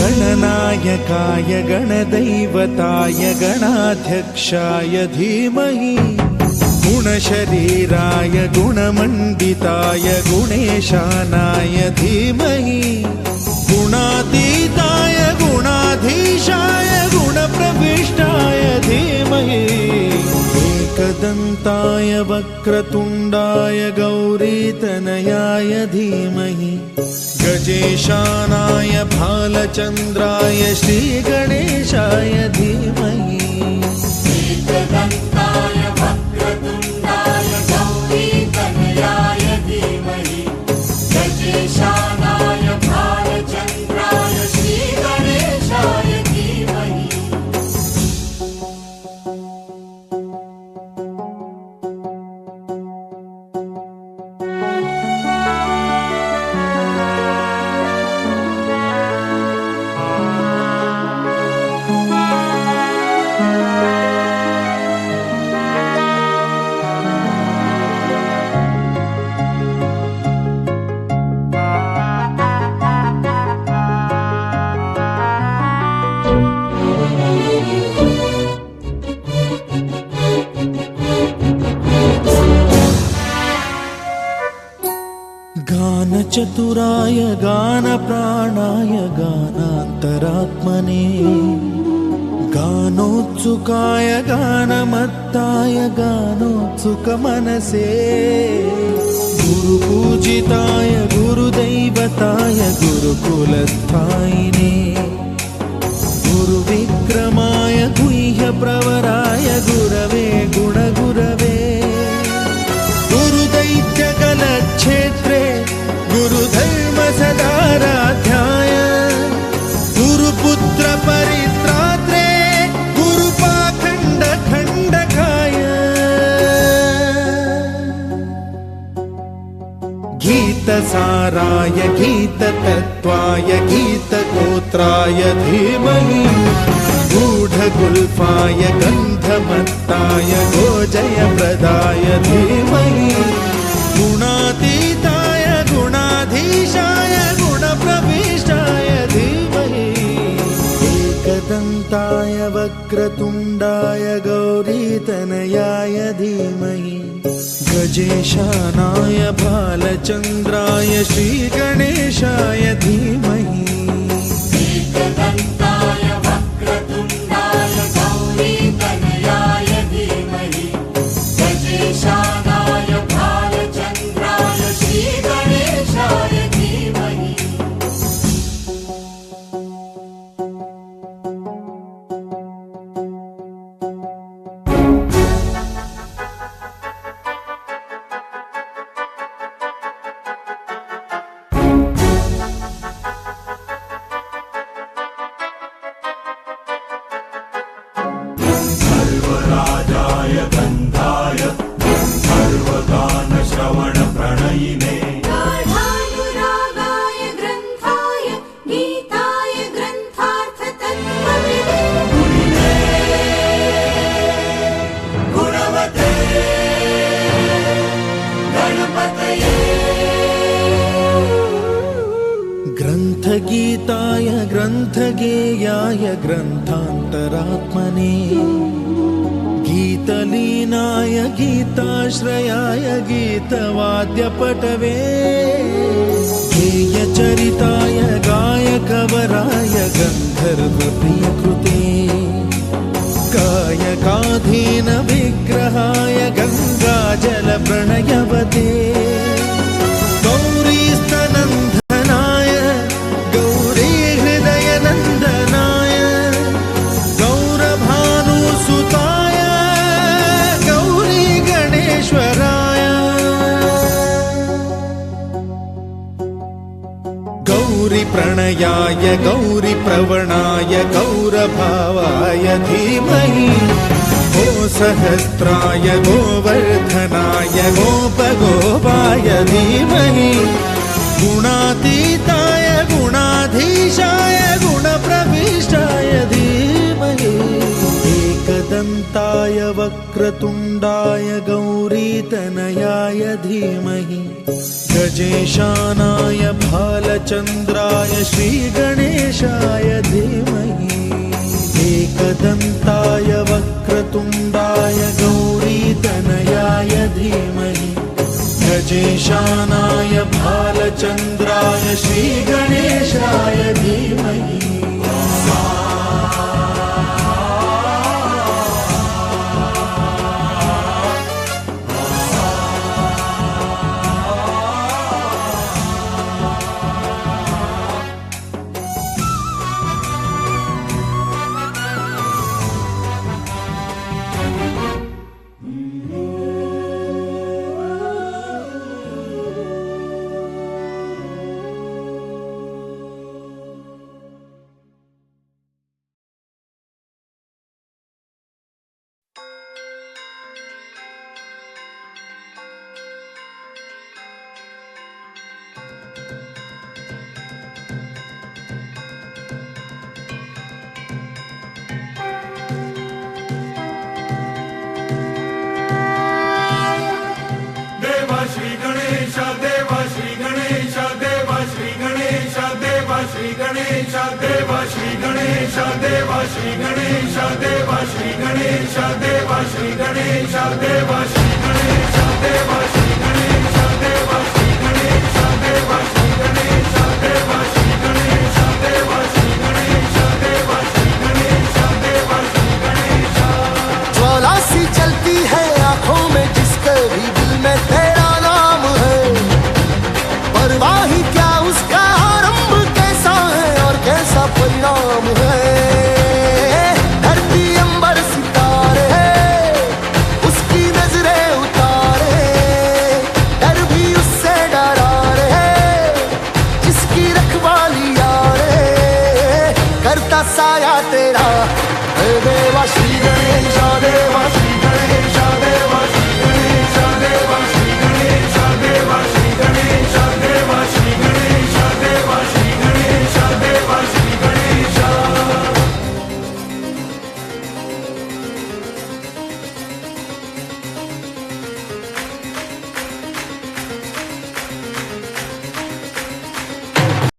गणनायकाय गणदैवताय गणाध्यक्षाय धीमहि गुणशरीराय गुणमण्डिताय गुणेशानाय धीमहि गुणातीताय गुणाधीशाय गुणप्रविष्टाय धीमहि एकदन्ताय वक्रतुण्डाय गौरीतनयाय धीमहि गजेशानाय भालचन्द्राय श्रीगणेशाय धीमहि एकदन्ताय वक्रतुण्डाय गौरीतनयाय धीमहि गजेशानाय भालचन्द्राय श्रीगणेशाय धीमहि गानचतुराय गानप्राणाय गानान्तरात्मने गानोत्सुकाय गानमत्ताय गानोत्सुकमनसे गुरुपूजिताय गुरुदैवताय गुरुकुलस्थायिने गुरुविक्रमाय गुह्यप्रवराय गुरवे गुणगुरवे गुरुदैत्यकलक्षेत्रे गुरुधर्मसदाराध्याय गुरुपुत्र परित्रात्रे गुरुपाखण्डखण्डकाय गीतसाराय गीततत्त्वाय गीतगोत्राय धीमहि गूढगुल्फाय गन्धमत्ताय गोजयप्रदाय धीमहि गुणातीताय गुणाधीशाय गुणप्रविष्टाय धीमहि एकदन्ताय वक्रतुण्डाय गौरीतनयाय धीमहि गजेशानाय भालचन्द्राय श्रीगणेशाय धीमहि एकदन्ताय वक्रतुण्डाय गौरीतनयाय धीमहि गजेशानाय भालचन्द्राय श्रीगणेशाय धीमहि सर्वराजाय गन्धाय सर्वगानश्रवणप्रणयिने गाढानुरागाय ग्रन्थाय गीताय ग्रन्थार्थतत्त्वविदे गुणवते गणपतये ग्रन्थगीताय ग्रन्थगेयाय ग्रन्थान्तरात्मने गीतलीनाय गीताश्रयाय गीतवाद्यपटवे गेयचरिताय गायकवराय गन्धर्वप्रियकृते कायकाधीन विग्रहाय गङ्गाजलप्रणयवते गौरीस्तनन्दनाय गौरीहृदयनन्दनाय गौरभानुसुताय गौरीगणेश्वराय गौरीप्रणयाय गौरीप्रवणाय गौरभावाय धीमहि गोसहस्राय गोवर्धनाय गोपगोपाय धीमहि गुणातीताय गुणाधीशाय गुणप्रविष्टाय धीमहि एकदन्ताय वक्रतुण्डाय गौरीतनयाय धीमहि गजेशानाय भालचन्द्राय श्रीगणेशाय धीमहि एकदन्ताय वक्रतुण्डाय गौरीतनयाय धीमहि गजेशानाय भालचन्द्राय श्रीगणेशाय धीमहि श्री गणेश देवा श्री गणेश देवा श्री गणेश देवा श्री गणेश देवा श्री गणेश देवा श्री गणेश देवा श्री गणेश देवा श्री गणेश देवा श्री गणेश देवा श्री गणेश देवा श्री गणेश देवा श्री गणेश देवा श्री गणेश देवा श्री गणेश देवा श्री गणेश देवा श्री गणेश। ज्वाला सी चलती है आंखों में जिसके भी दिल में तेरा नाम है, परवाह ही क्या उसका आरंभ कैसा है और कैसा परिणाम है। धरती अंबर सितारे उसकी नजरें उतारे, डर भी उससे डरा रे जिसकी रखवाली यारे, करता साया तेरा